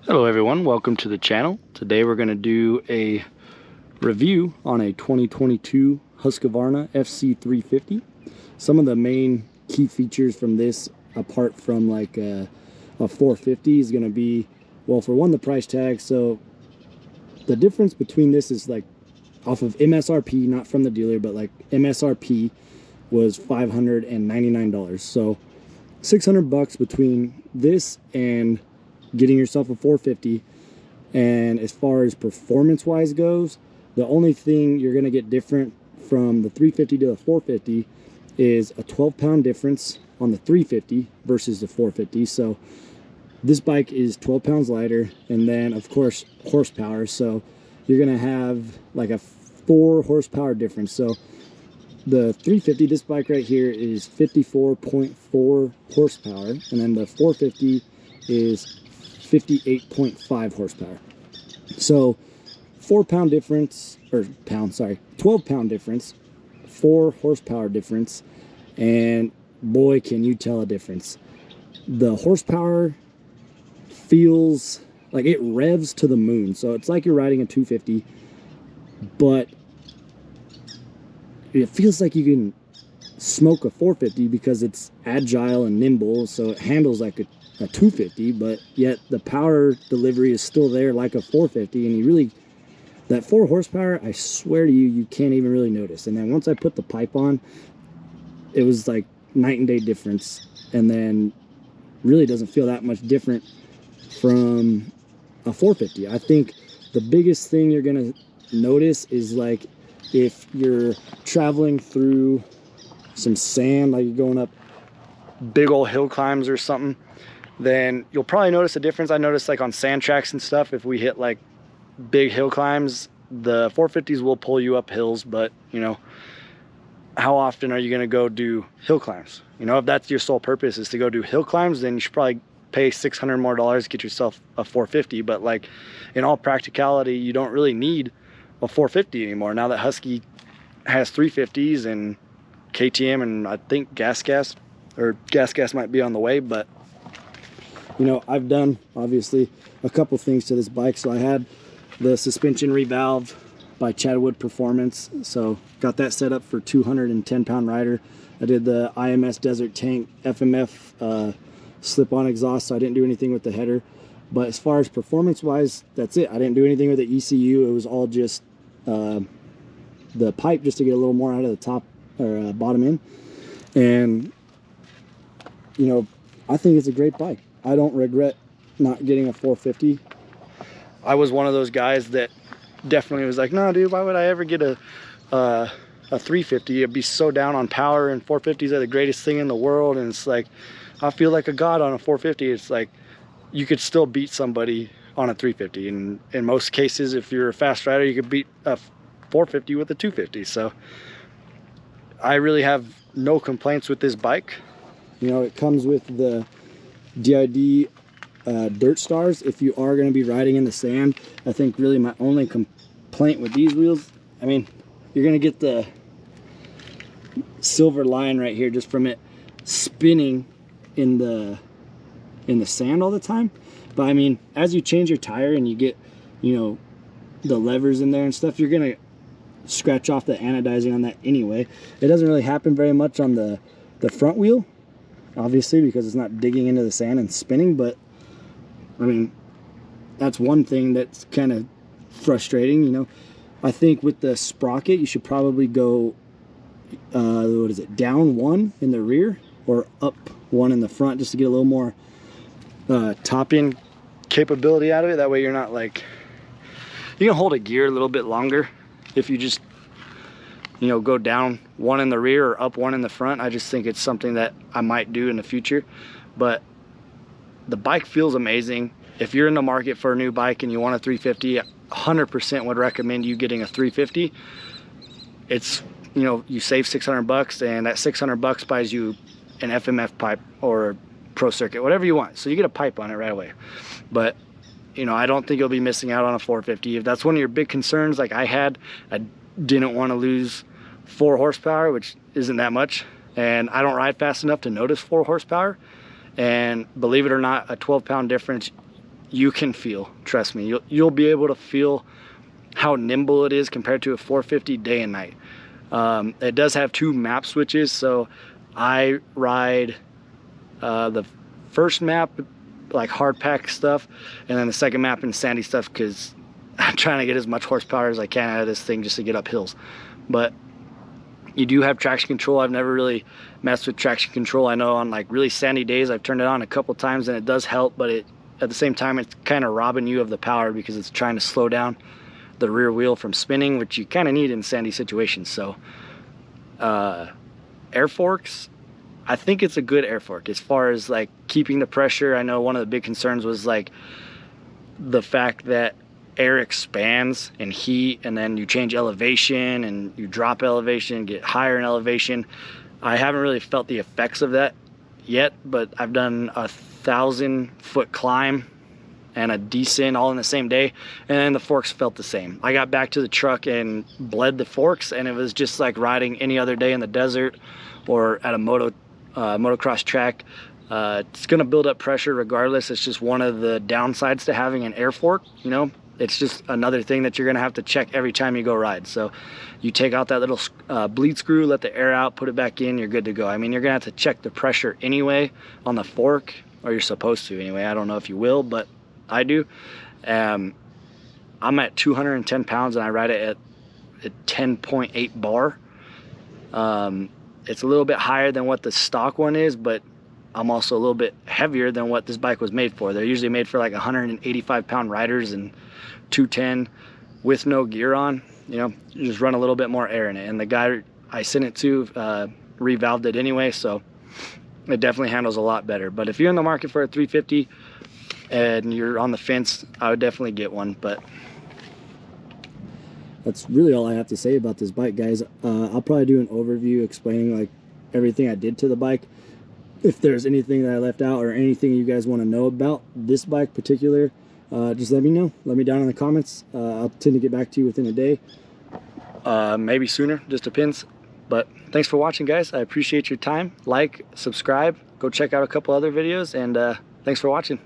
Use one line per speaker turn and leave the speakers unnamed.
Hello everyone, welcome to the channel. Today we're going to do a review on a 2022 Husqvarna FC350. Some of the main key features from this, apart from like a 450, is going to be, well, for one, the price tag. So the difference between this is like off of MSRP, not from the dealer, but like MSRP was $599. So 600 bucks between this and getting yourself a 450. And as far as performance wise goes, the only thing you're going to get different from the 350 to the 450 is a 12-pound difference on the 350 versus the 450. So this bike is 12 pounds lighter, and then of course horsepower, so you're going to have like a 4 horsepower difference. So the 350, this bike right here, is 54.4 horsepower, and then the 450 is 58.5 horsepower. So 4-pound difference, or pound, sorry, 12-pound difference, 4 horsepower difference, and boy, can you tell a difference. The horsepower feels like it revs to the moon. So it's like you're riding a 250, but it feels like you can smoke a 450 because it's agile and nimble, so it handles like a 250, but yet the power delivery is still there like a 450, and you really, that 4 horsepower, I swear to you, you can't even really notice. And then once I put the pipe on, it was like night and day difference, and then really doesn't feel that much different from a 450. I think the biggest thing you're gonna notice is like if you're traveling through some sand, like you're going up big old hill climbs or something, then you'll probably notice a difference. I noticed like on sand tracks and stuff, if we hit like big hill climbs, the 450s will pull you up hills, but you know, how often are you going to go do hill climbs? You know, if that's your sole purpose is to go do hill climbs, then you should probably pay $600 more to get yourself a 450. But like in all practicality, you don't really need a 450 anymore now that Husky has 350s and KTM, and I think gas might be on the way. But you know, I've done obviously a couple things to this bike. So I had the suspension revalve by Chadwood Performance, so got that set up for 210-pound rider. I did the IMS Desert Tank FMF slip-on exhaust, so I didn't do anything with the header. But as far as performance wise, that's it. I didn't do anything with the ECU. It was all just the pipe, just to get a little more out of the top or bottom end. And you know, I think it's a great bike. I don't regret not getting a 450. I was one of those guys that definitely was like, no dude, why would I ever get a 350? I'd be so down on power, and 450s are the greatest thing in the world. And it's like, I feel like a god on a 450. It's like you could still beat somebody on a 350, and in most cases, if you're a fast rider, you could beat a 450 with a 250. So I really have no complaints with this bike. You know, it comes with the DID dirt stars if you are going to be riding in the sand. I think really my only complaint with these wheels, I mean, you're going to get the silver line right here just from it spinning in the sand all the time. But I mean, as you change your tire and you get, you know, the levers in there and stuff, you're going to scratch off the anodizing on that anyway. It doesn't really happen very much on the front wheel, obviously, because it's not digging into the sand and spinning. But I mean, that's one thing that's kind of frustrating. You know, I think with the sprocket, you should probably go what is it, down 1 in the rear or up 1 in the front, just to get a little more top end capability out of it. That way you're not like, you can hold a gear a little bit longer if you just, you know, go down 1 in the rear or up 1 in the front. I just think it's something that I might do in the future. But the bike feels amazing. If you're in the market for a new bike and you want a 350, 100% would recommend you getting a 350. It's, you know, you save 600 bucks, and that 600 bucks buys you an FMF pipe or Pro Circuit, whatever you want. So you get a pipe on it right away. But you know, I don't think you'll be missing out on a 450. If that's one of your big concerns, like I had, I didn't want to lose 4 horsepower, which isn't that much, and I don't ride fast enough to notice 4 horsepower. And believe it or not, a 12-pound difference, you can feel, trust me. You'll be able to feel how nimble it is compared to a 450 day and night. It does have 2 map switches, so I ride the first map like hard pack stuff, and then the second map in sandy stuff, because I'm trying to get as much horsepower as I can out of this thing just to get up hills. But you do have traction control. I've never really messed with traction control. I know on like really sandy days I've turned it on a couple times and it does help, but at the same time it's kind of robbing you of the power because it's trying to slow down the rear wheel from spinning, which you kind of need in sandy situations. So air forks, I think it's a good air fork as far as like keeping the pressure. I know one of the big concerns was like the fact that air expands and heat, and then you change elevation and you drop elevation, get higher in elevation. I haven't really felt the effects of that yet, but I've done a 1,000-foot climb and a descent all in the same day, and the forks felt the same. I got back to the truck and bled the forks, and it was just like riding any other day in the desert or at a motocross track. It's gonna build up pressure regardless. It's just one of the downsides to having an air fork, you know. It's just another thing that you're gonna have to check every time you go ride. So you take out that little bleed screw, let the air out, put it back in, you're good to go. I mean, you're gonna have to check the pressure anyway on the fork, or you're supposed to anyway. I don't know if you will, but I do. I'm at 210 pounds and I ride it at 10.8 bar. It's a little bit higher than what the stock one is, but I'm also a little bit heavier than what this bike was made for. They're usually made for like 185 pound riders, and 210 with no gear on, you know, you just run a little bit more air in it. And the guy I sent it to revalved it anyway, so it definitely handles a lot better. But if you're in the market for a 350 and you're on the fence, I would definitely get one. But that's really all I have to say about this bike, guys. I'll probably do an overview explaining like everything I did to the bike. If there's anything that I left out or anything you guys want to know about this bike particular, just let me know. Let me down in the comments. I'll tend to get back to you within a day. Maybe sooner, just depends. But thanks for watching, guys. I appreciate your time. Like, subscribe, go check out a couple other videos, and thanks for watching.